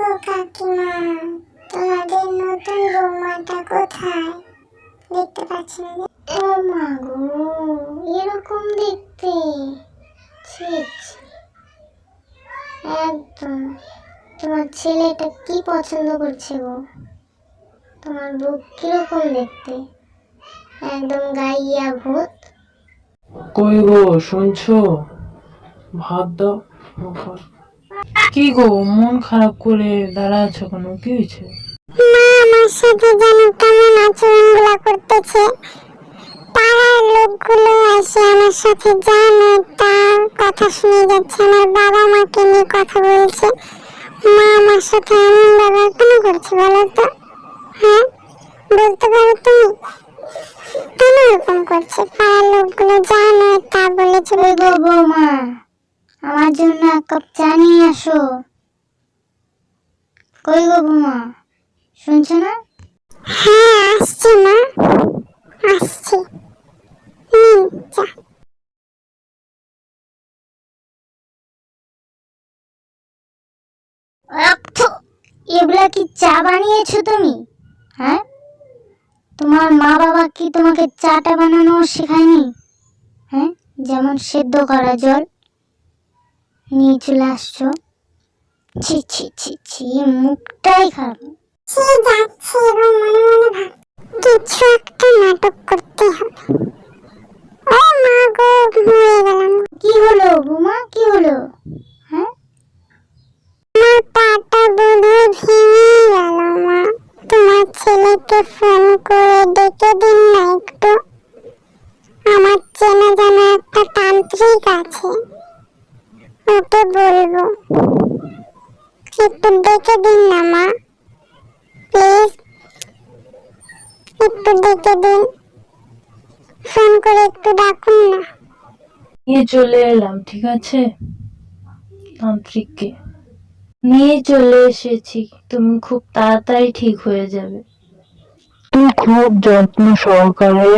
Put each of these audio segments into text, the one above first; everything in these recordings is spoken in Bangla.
গো কাকিমা, তোমাদের নতুন বৌমাটা কোথায়? দেখতে পাচ্ছি না। ও মা গো, এরকম দেখতে! ছি ছি, একদম তোমার ছেলেটা কি পছন্দ করছে গো? তোমার বউ কিরকম দেখতে? একদম গাইয়া ভূত। কই গো, শুনছো? ভাত দাও। কি গো, মন খারাপ করে দাঁড়া আছো কেন? কি হয়েছে? মা আমার সাথে যেন কেমন আচরণগুলো করতেছে। পাড়ার লোকগুলো এসে আমার সাথে জানো তার কথা শুনে যাচ্ছে। আমার বাবা মাকে নিয়ে কথা বলছে। মা আমার সাথে এমন ব্যবহার কেন করছে বলো তো? হ্যাঁ, বলতে পারো তুমি কেন এরকম করছে? পাড়ার লোকগুলো জানো তা বলে চলে গো। বৌমা, আমার জন্য এক কাপ চা নিয়ে আসো। কই গো বৌমা, শুনছো না? হ্যাঁ, আসছি মা, আসছি। চা। এগুলা কি চা বানিয়েছো তুমি? হ্যাঁ, তোমার মা বাবা কি তোমাকে চাটা বানানো শেখায়নি? হ্যাঁ, যেমন সেদ্ধ করা জল নিয়ে চলে আসছো। ছি ছি ছি ছি, মুখটাই খারাপ। সে যাচ্ছে এবং মনে মনে ভাব কিছু একটা নাটক করতে হবে। ও মা গো, মরে গেলাম। কি হলো বুমা, কি হলো? হ্যাঁ, আমার পাটা বোধহয় ভেঙে গেল। মা, তোমার ছেলেকে ফোন করে ডেকে দিন না একটু। আমার চেনা জানা একটা তান্ত্রিক আছে, ওকে বলবো। একটু ডেকে দিন না মা, প্লিজ একটু ডেকে দিন। ফোন করে একটু ডাকুন না। নিয়ে চলে এলাম, ঠিক আছে? তান্ত্রিককে নিয়ে চলে এসেছি। তুমি খুব তাড়াতাড়ি ঠিক হয়ে যাবে। তুই খুব যত্ন সহকারে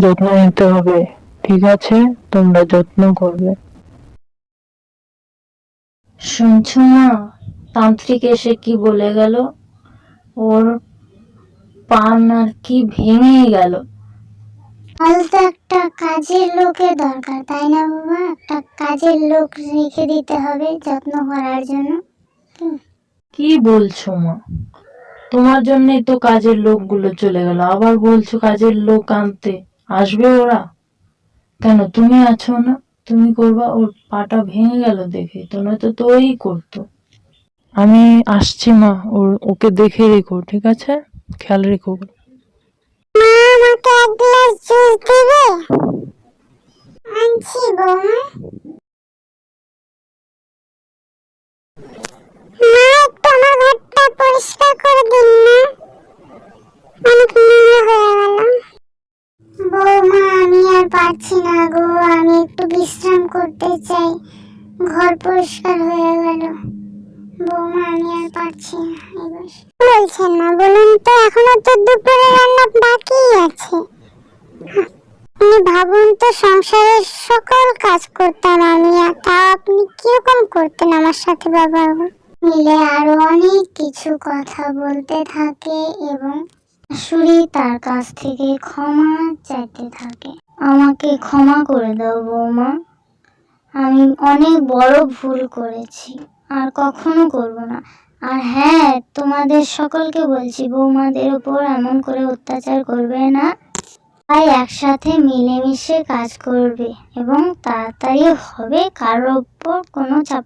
যত্ন নিতে হবে, ঠিক আছে? তোমরা যত্ন করবে। শুনছো না, তান্ত্রিক এসে কি বলে গেল? ওর পা আর কি ভেঙে গেল। তো একটা কাজের লোকের দরকার, তাই না বাবা? একটা কাজের লোক রেখে দিতে হবে যত্ন করার জন্য। কি বলছো মা? তোমার জন্যই তো কাজের লোকগুলো চলে গেল, আবার বলছো কাজের লোক আনতে আসবে ওরা? কেন, তুমি আছো না? তুমি করবা? ওর পাটা ভেঙে গেল দেখে তো, নয়তো তো ওই করতো। আমি আসছি মা, ওকে দেখে রেখো, ঠিক আছে? খেয়াল রেখো। মা, আমাকে এক গ্লাস জুস দেবে? আনছি বৌমা। মা, একটু আমার ঘরটা পরিষ্কার করে দিন না, অনেক নোংরা হয়ে গেল। বৌমা, আমি আর পারছি না গো, আমি একটু বিশ্রাম করতে চাই। ঘর পরিষ্কার হয়ে গেল। বৌমা, আমি আর পারছি না। বলছেন না, বলুন তো, এখনো তো দুপুরে রান্না বাকি আছে। আপনি ভাবুন তো, সংসারের সকল কাজ করতাম আমি, আর তাও আপনি কিরকম করতেন আমার সাথে? বাবা মিলে আরো অনেক কিছু কথা বলতে থাকে এবং শাশুড়ি তার কাছ থেকে ক্ষমা চাইতে থাকে। আমাকে ক্ষমা করে দাও বৌমা, আমি অনেক বড় ভুল করেছি, আর কখনো করব না। আর হ্যাঁ, তোমাদের সকলকে বলছি, বৌমাদের উপর এমন করে অত্যাচার করবে না। তাই একসাথে মিলেমিশে কাজ করবে এবং তাড়াতাড়ি হবে, কারোর উপর কোনো চাপ